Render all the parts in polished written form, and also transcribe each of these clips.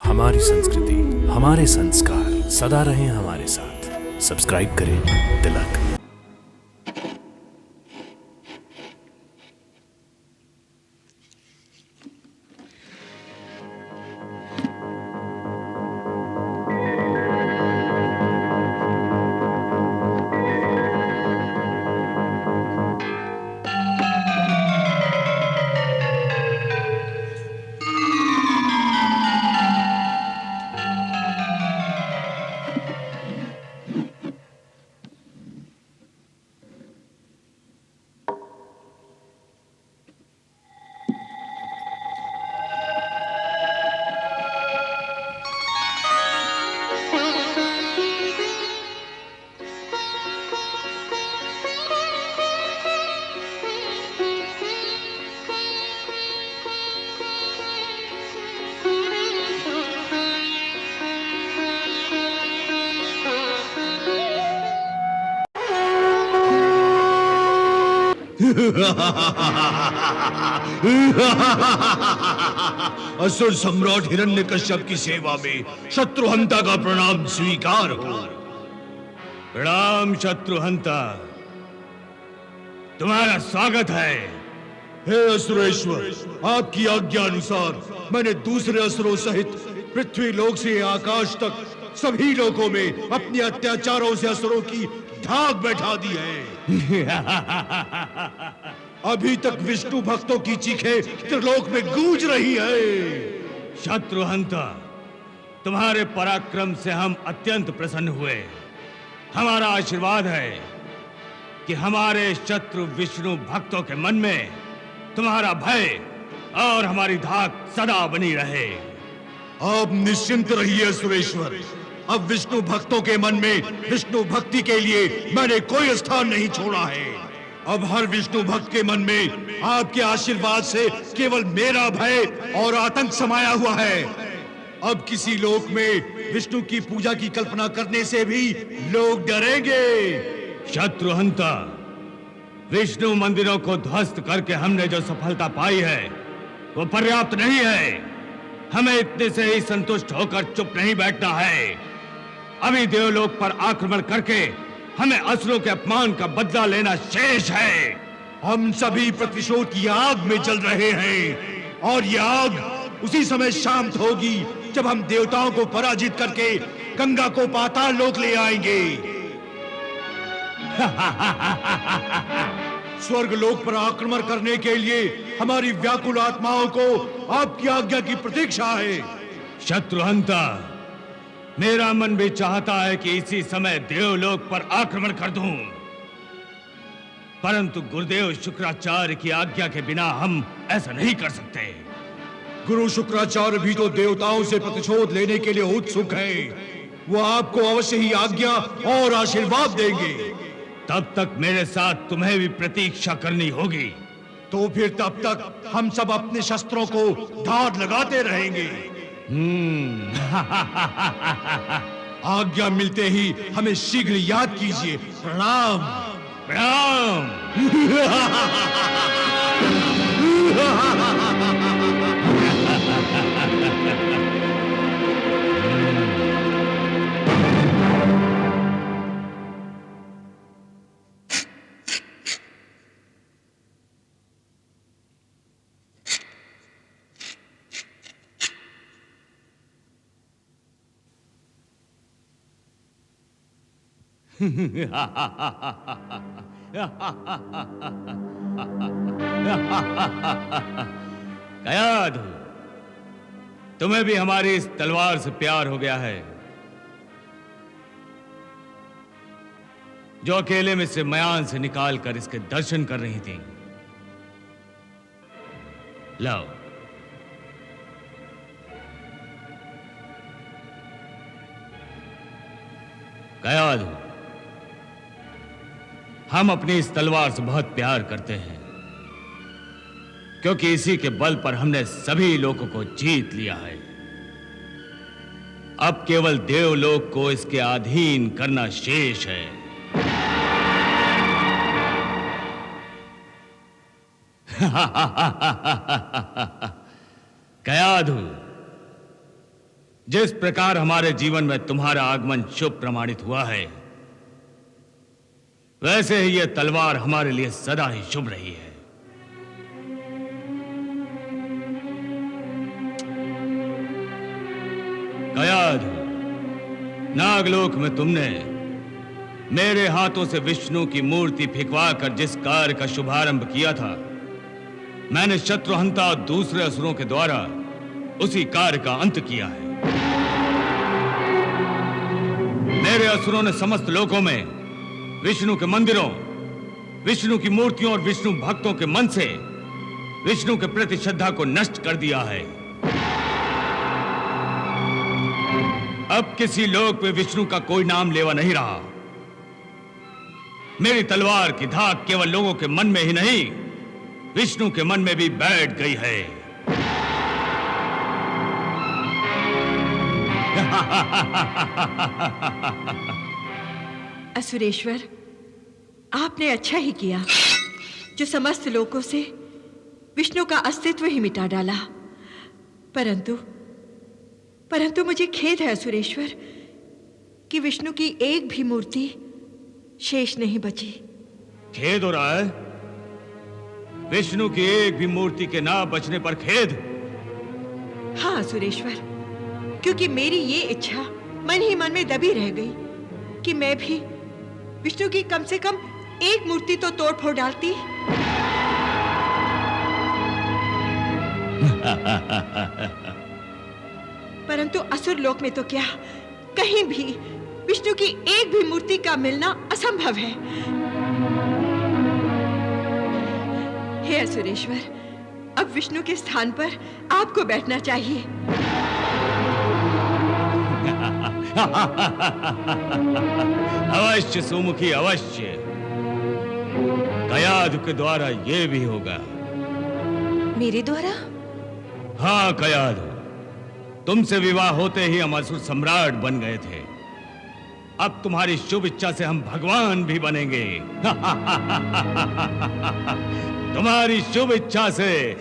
हमारी संस्कृति, हमारे संस्कार सदा रहें हमारे साथ। सब्सक्राइब करें तिलक। असुर सम्राट हिरण्यकश्यप की सेवा में शत्रुहंता का प्रणाम स्वीकार हो। प्रणाम शत्रुहंता, तुम्हारा स्वागत है। हे असुरेश्वर, आपकी आज्ञा अनुसार मैंने दूसरे असुरों सहित पृथ्वी लोक से आकाश तक सभी लोगों में अपने अत्याचारों से असुरों की धाक बैठा दी है। अभी तक विष्णु भक्तों की चीखें त्रिलोक में गूंज रही है। शत्रुहंता, तुम्हारे पराक्रम से हम अत्यंत प्रसन्न हुए। हमारा आशीर्वाद है कि हमारे शत्रु विष्णु भक्तों के मन में तुम्हारा भय और हमारी धाक सदा बनी रहे। आप निश्चिंत रहिए सुरेश्वर। अब विष्णु भक्तों के मन में विष्णु भक्ति के लिए मैंने कोई स्थान नहीं छोड़ा है। अब हर विष्णु भक्त के मन में आपके आशीर्वाद से केवल मेरा भय और आतंक समाया हुआ है। अब किसी लोक में विष्णु की पूजा की कल्पना करने से भी लोग डरेंगे। शत्रुहंता, विष्णु मंदिरों को ध्वस्त करके हमने जो सफलता पाई है वो पर्याप्त नहीं है। हमें इतने से ही संतुष्ट होकर चुप नहीं बैठना है। अभी देवलोक पर आक्रमण करके हमें असुरों के अपमान का बदला लेना शेष है। हम सभी प्रतिशोध की आग में जल रहे हैं और यह आग उसी समय शांत होगी जब हम देवताओं को पराजित करके गंगा को पाताल लोक ले आएंगे। स्वर्ग लोक पर आक्रमण करने के लिए हमारी व्याकुल आत्माओं को आपकी आज्ञा की प्रतीक्षा है। शत्रुहंता, मेरा मन भी चाहता है कि इसी समय देवलोक पर आक्रमण कर दूं, परंतु गुरुदेव शुक्राचार्य की आज्ञा के बिना हम ऐसा नहीं कर सकते। गुरु शुक्राचार्य भी तो देवताओं से प्रतिशोध लेने के लिए उत्सुक हैं। वो आपको अवश्य ही आज्ञा और आशीर्वाद देंगे। तब तक मेरे साथ तुम्हें भी प्रतीक्षा करनी होगी। तो फिर तब तक हम सब अपने शस्त्रों को धार लगाते रहेंगे। आज्ञा मिलते ही हमें शीघ्र याद कीजिए। प्रणाम। प्रणाम। कयाधु, तुम्हें भी हमारी इस तलवार से प्यार हो गया है जो अकेले में से मयान से निकाल कर इसके दर्शन कर रही थी। लाओ। कयाधु, हम अपनी इस तलवार से बहुत प्यार करते हैं क्योंकि इसी के बल पर हमने सभी लोगों को जीत लिया है। अब केवल देवलोक को इसके अधीन करना शेष है। कयाधु, जिस प्रकार हमारे जीवन में तुम्हारा आगमन शुभ प्रमाणित हुआ है, वैसे ही यह तलवार हमारे लिए सदा ही शुभ रही है। कयाधु, नागलोक में तुमने मेरे हाथों से विष्णु की मूर्ति फिकवा कर जिस कार्य का शुभारंभ किया था, मैंने शत्रुहंता और दूसरे असुरों के द्वारा उसी कार्य का अंत किया है। मेरे असुरों ने समस्त लोकों में विष्णु के मंदिरों, विष्णु की मूर्तियों और विष्णु भक्तों के मन से विष्णु के प्रति श्रद्धा को नष्ट कर दिया है। अब किसी लोक में विष्णु का कोई नाम लेवा नहीं रहा। मेरी तलवार की धाक केवल लोगों के मन में ही नहीं, विष्णु के मन में भी बैठ गई है। असुरेश्वर, आपने अच्छा ही किया जो समस्त लोकों से विष्णु का अस्तित्व ही मिटा डाला। परंतु मुझे खेद है असुरेश्वर कि विष्णु की एक भी मूर्ति शेष नहीं बची। खेद हो रहा है? विष्णु की एक भी मूर्ति के ना बचने पर खेद? हाँ असुरेश्वर, क्योंकि मेरी ये इच्छा मन ही मन में दबी रह गई कि मैं भी विष्णु की कम से कम एक मूर्ति तो तोड़ फोड़ डालती। परंतु असुर लोक में तो क्या, कहीं भी विष्णु की एक भी मूर्ति का मिलना असंभव है। हे असुरेश्वर, अब विष्णु के स्थान पर आपको बैठना चाहिए। अवश्य सुमुखी, अवश्य। कयाधु के द्वारा यह भी होगा। मेरे द्वारा? हाँ कयाधु, तुमसे विवाह होते ही हम असुर सम्राट बन गए थे। अब तुम्हारी शुभ इच्छा से हम भगवान भी बनेंगे। तुम्हारी शुभ इच्छा से।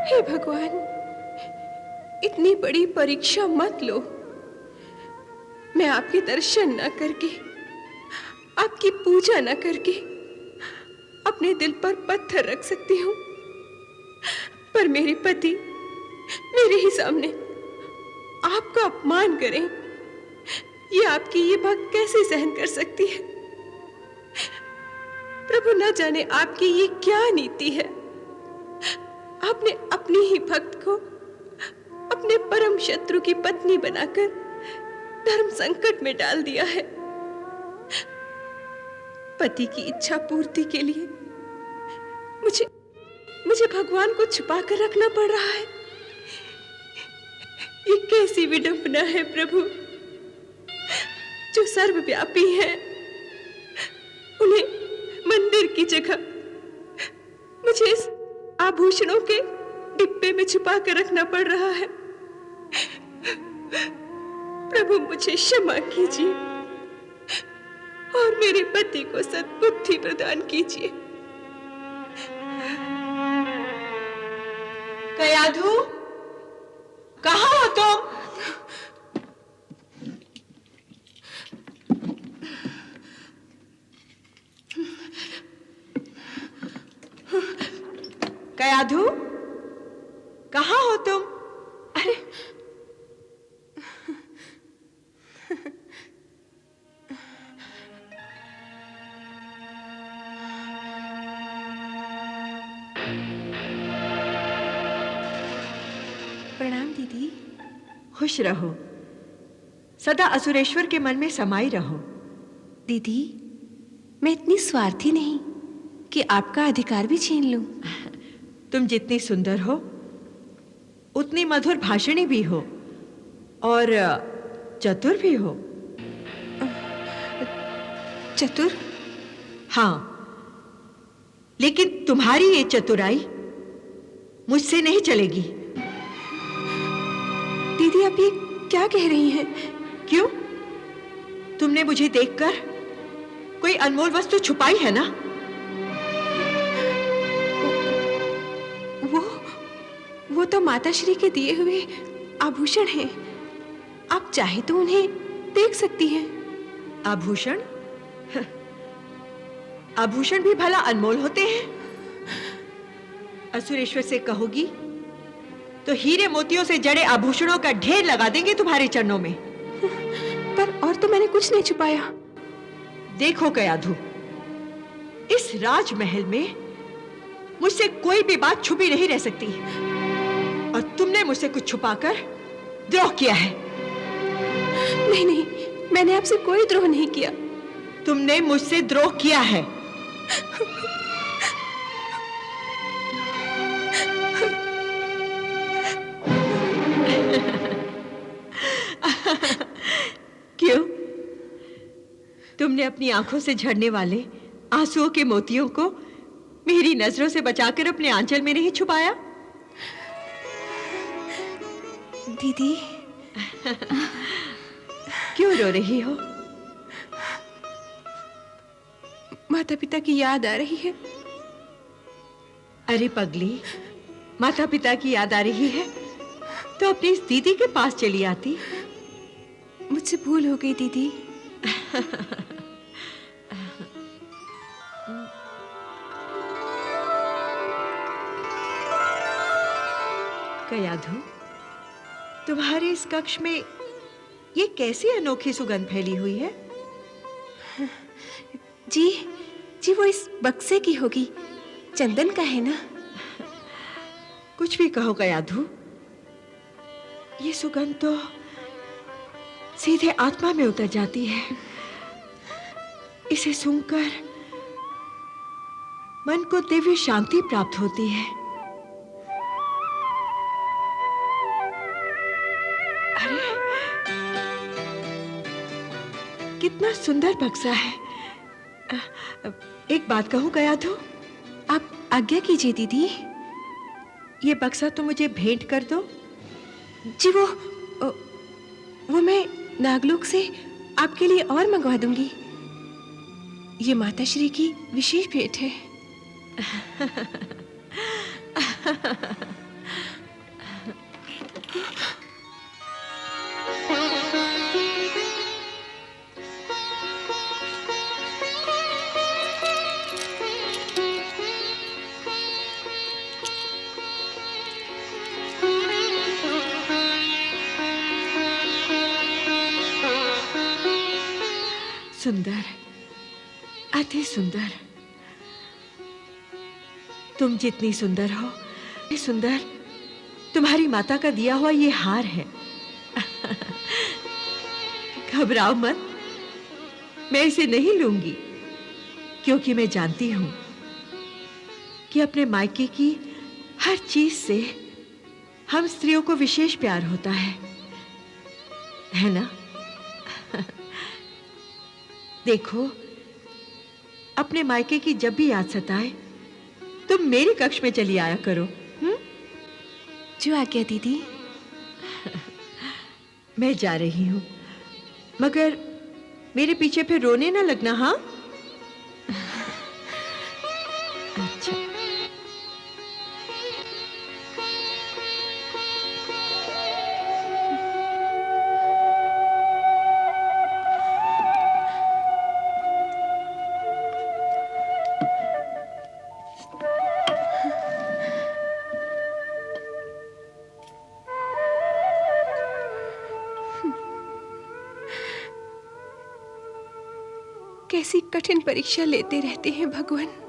हे भगवान, इतनी बड़ी परीक्षा मत लो। मैं आपके दर्शन न करके, आपकी पूजा न करके अपने दिल पर पत्थर रख सकती हूँ, पर मेरे पति मेरे ही सामने आपका अपमान करें, ये आपकी ये भक्त कैसे सहन कर सकती है? प्रभु न जाने आपकी ये क्या नीति है। आपने अपनी ही भक्त को अपने परम शत्रु की पत्नी बनाकर धर्म संकट में डाल दिया है। पति की इच्छा पूर्ति के लिए मुझे भगवान को छुपा कर रखना पड़ रहा है। ये कैसी विडंबना है प्रभु। जो सर्वव्यापी है, उन्हें मंदिर की जगह मुझे इस आभूषणों के डिब्बे में छुपा कर रखना पड़ रहा है। प्रभु मुझे क्षमा कीजिए और मेरे पति को सद्बुद्धि प्रदान कीजिए। कयाधु, कहाँ हो तुम? कयाधु, कहाँ हो तुम? अरे प्रणाम दीदी। खुश रहो, सदा असुरेश्वर के मन में समाई रहो। दीदी, मैं इतनी स्वार्थी नहीं कि आपका अधिकार भी छीन लूं। तुम जितनी सुंदर हो उतनी मधुर भाषणी भी हो और चतुर भी हो। चतुर? हाँ, लेकिन तुम्हारी ये चतुराई मुझसे नहीं चलेगी। दीदी, आप ये क्या कह रही हैं? क्यों? तुमने मुझे देखकर कोई अनमोल वस्तु छुपाई है ना? वो तो माताश्री के दिए हुए आभूषण हैं। आप चाहे तो उन्हें देख सकती हैं। आभूषण? आभूषण भी भला अनमोल होते हैं? असुरेश्वर से कहोगी तो हीरे मोतियों से जड़े आभूषणों का ढेर लगा देंगे तुम्हारे चरणों में। पर और तो मैंने कुछ नहीं छुपाया। देखो कयाधु, इस राजमहल में मुझसे कोई भी बात छुपी नहीं रह सकती और तुमने मुझसे कुछ छुपाकर द्रोह किया है। नहीं नहीं, मैंने आपसे कोई द्रोह नहीं किया। तुमने मुझसे द्रोह किया है। क्यों? तुमने अपनी आंखों से झड़ने वाले आंसुओं के मोतियों को मेरी नजरों से बचाकर अपने आंचल में नहीं छुपाया? दीदी, क्यों रो रही हो? माता पिता की याद आ रही है। अरे पगली, माता पिता की याद आ रही है तो अपनी इस दीदी के पास चली आती। मुझसे भूल हो गई दीदी। कयाधु, तुम्हारे इस कक्ष में ये कैसी अनोखी सुगंध फैली हुई है? जी जी, वो इस बक्से की होगी। चंदन का है ना? कुछ भी कहो कयाधु, ये सुगंध तो सीधे आत्मा में उतर जाती है। इसे सूंघकर मन को दिव्य शांति प्राप्त होती है। अरे, कितना सुंदर बक्सा है। एक बात कहूं कयाधु? आप आज्ञा कीजिए दीदी। ये बक्सा तो मुझे भेंट कर दो। जी, वो मैं नागलोक से आपके लिए और मंगवा दूंगी। ये माताश्री की विशेष भेंट है। सुंदर, अति सुंदर। तुम जितनी सुंदर हो, इतनी सुंदर तुम्हारी माता का दिया हुआ ये हार है। घबराओ मत, मैं इसे नहीं लूंगी, क्योंकि मैं जानती हूं कि अपने मायके की हर चीज से हम स्त्रियों को विशेष प्यार होता है ना? देखो, अपने मायके की जब भी याद सताए तुम मेरे कक्ष में चली आया करो। जो आज्ञा दीदी। मैं जा रही हूं, मगर मेरे पीछे फिर रोने ना लगना। हाँ? अच्छा। कैसी कठिन परीक्षा लेते रहते हैं भगवान।